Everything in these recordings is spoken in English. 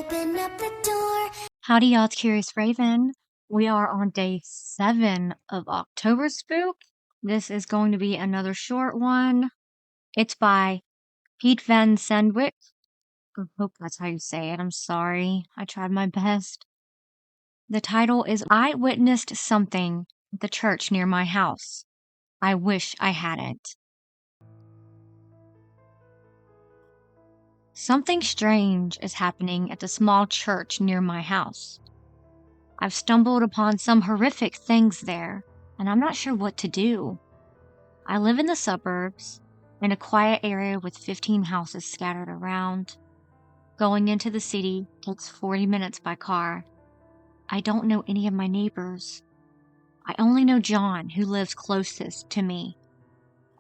open up the door. Howdy, y'all, it's Curious Raven. We are on day 7 of Octoberspook. This is going to be another short one. It's by PietvanSandwijk. I hope that's how you say it. I'm sorry. I tried my best. The title is I Witnessed Something at the Church Near My House. I wish I hadn't. Something strange is happening at the small church near my house. I've stumbled upon some horrific things there, and I'm not sure what to do. I live in the suburbs, in a quiet area with 15 houses scattered around. Going into the city takes 40 minutes by car. I don't know any of my neighbors. I only know John, who lives closest to me.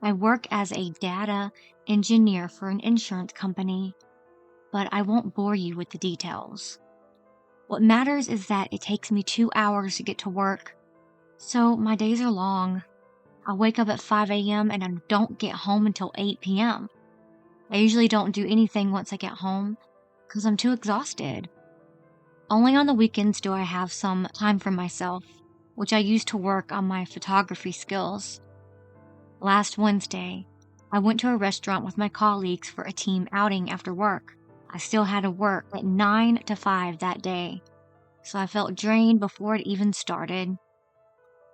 I work as a data engineer for an insurance company, but I won't bore you with the details. What matters is that it takes me 2 hours to get to work, so my days are long. I wake up at 5 a.m. and I don't get home until 8 p.m. I usually don't do anything once I get home because I'm too exhausted. Only on the weekends do I have some time for myself, which I use to work on my photography skills. Last Wednesday, I went to a restaurant with my colleagues for a team outing after work. I still had to work at 9 to 5 that day, so I felt drained before it even started.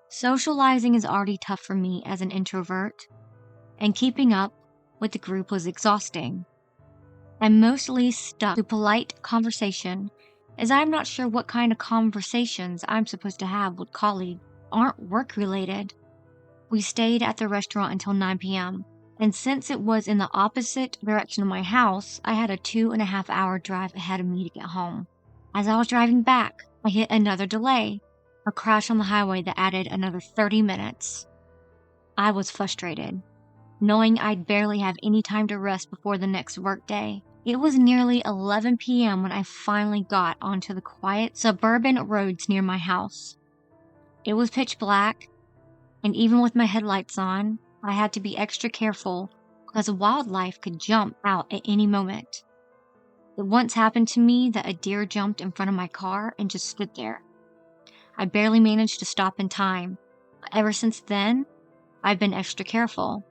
Socializing is already tough for me as an introvert, and keeping up with the group was exhausting. I'm mostly stuck to polite conversation, as I'm not sure what kind of conversations I'm supposed to have with colleagues aren't work-related. We stayed at the restaurant until 9 p.m., and since it was in the opposite direction of my house, I had a 2.5-hour drive ahead of me to get home. As I was driving back, I hit another delay, a crash on the highway that added another 30 minutes. I was frustrated, knowing I'd barely have any time to rest before the next workday. It was nearly 11 p.m. when I finally got onto the quiet suburban roads near my house. It was pitch black, and even with my headlights on, I had to be extra careful because wildlife could jump out at any moment. It once happened to me that a deer jumped in front of my car and just stood there. I barely managed to stop in time, but ever since then, I've been extra careful.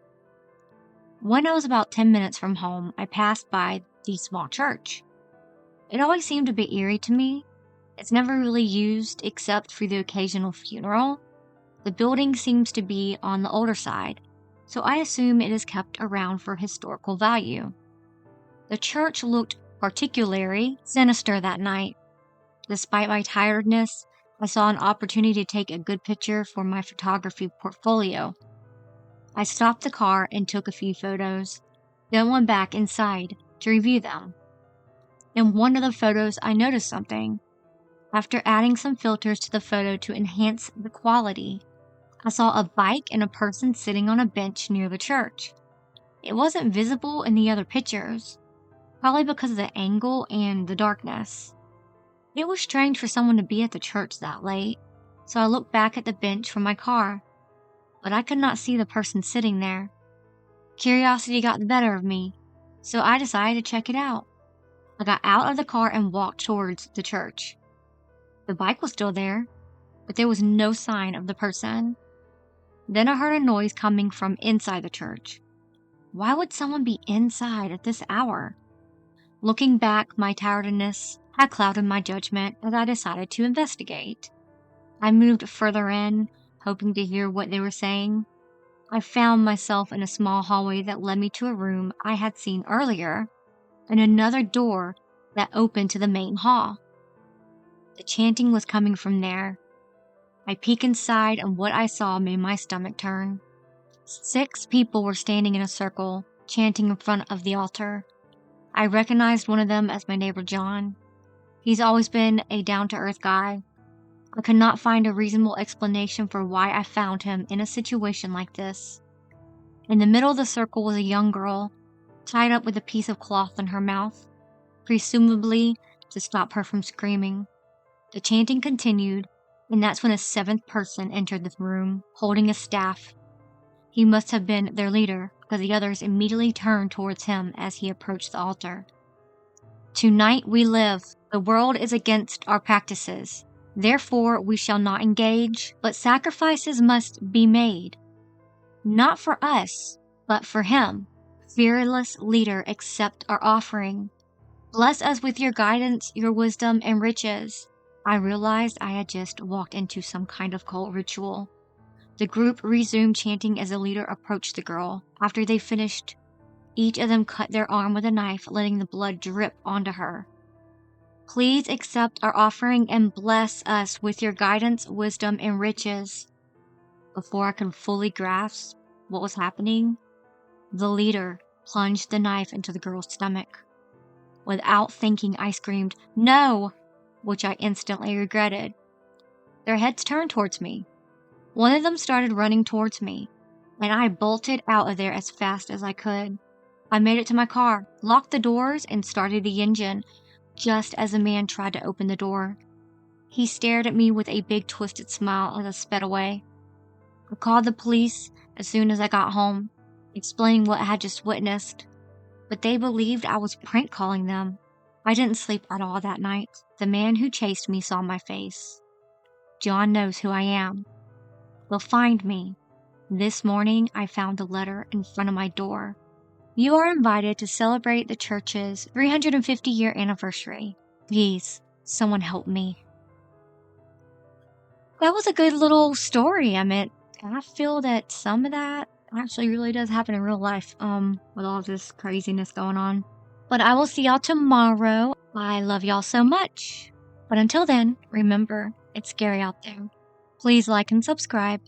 When I was about 10 minutes from home, I passed by the small church. It always seemed a bit eerie to me. It's never really used except for the occasional funeral. The building seems to be on the older side, so I assume it is kept around for historical value. The church looked particularly sinister that night. Despite my tiredness, I saw an opportunity to take a good picture for my photography portfolio. I stopped the car and took a few photos, then went back inside to review them. In one of the photos, I noticed something. After adding some filters to the photo to enhance the quality, I saw a bike and a person sitting on a bench near the church. It wasn't visible in the other pictures, probably because of the angle and the darkness. It was strange for someone to be at the church that late, so I looked back at the bench from my car, but I could not see the person sitting there. Curiosity got the better of me, so I decided to check it out. I got out of the car and walked towards the church. The bike was still there, but there was no sign of the person. Then I heard a noise coming from inside the church. Why would someone be inside at this hour? Looking back, my tiredness had clouded my judgment as I decided to investigate. I moved further in, hoping to hear what they were saying. I found myself in a small hallway that led me to a room I had seen earlier, and another door that opened to the main hall. The chanting was coming from there. I peeked inside, and what I saw made my stomach turn. 6 people were standing in a circle, chanting in front of the altar. I recognized one of them as my neighbor John. He's always been a down-to-earth guy. I could not find a reasonable explanation for why I found him in a situation like this. In the middle of the circle was a young girl, tied up with a piece of cloth in her mouth, presumably to stop her from screaming. The chanting continued, and that's when a 7th person entered the room, holding a staff. He must have been their leader, because the others immediately turned towards him as he approached the altar. Tonight we live. The world is against our practices. Therefore, we shall not engage, but sacrifices must be made. Not for us, but for him. Fearless leader, accept our offering. Bless us with your guidance, your wisdom, and riches. I realized I had just walked into some kind of cult ritual. The group resumed chanting as the leader approached the girl. After they finished, each of them cut their arm with a knife, letting the blood drip onto her. Please accept our offering and bless us with your guidance, wisdom, and riches. Before I could fully grasp what was happening, the leader plunged the knife into the girl's stomach. Without thinking, I screamed, "No!" which I instantly regretted. Their heads turned towards me. One of them started running towards me, and I bolted out of there as fast as I could. I made it to my car, locked the doors, and started the engine, just as the man tried to open the door. He stared at me with a big twisted smile as I sped away. I called the police as soon as I got home, explaining what I had just witnessed, but they believed I was prank calling them. I didn't sleep at all that night. The man who chased me saw my face. John knows who I am. He'll find me. This morning, I found a letter in front of my door. You are invited to celebrate the church's 350-year anniversary. Please, someone help me. That was a good little story. I feel that some of that actually really does happen in real life, with all this craziness going on. But I will see y'all tomorrow. I love y'all so much. But until then, remember, it's scary out there. Please like and subscribe.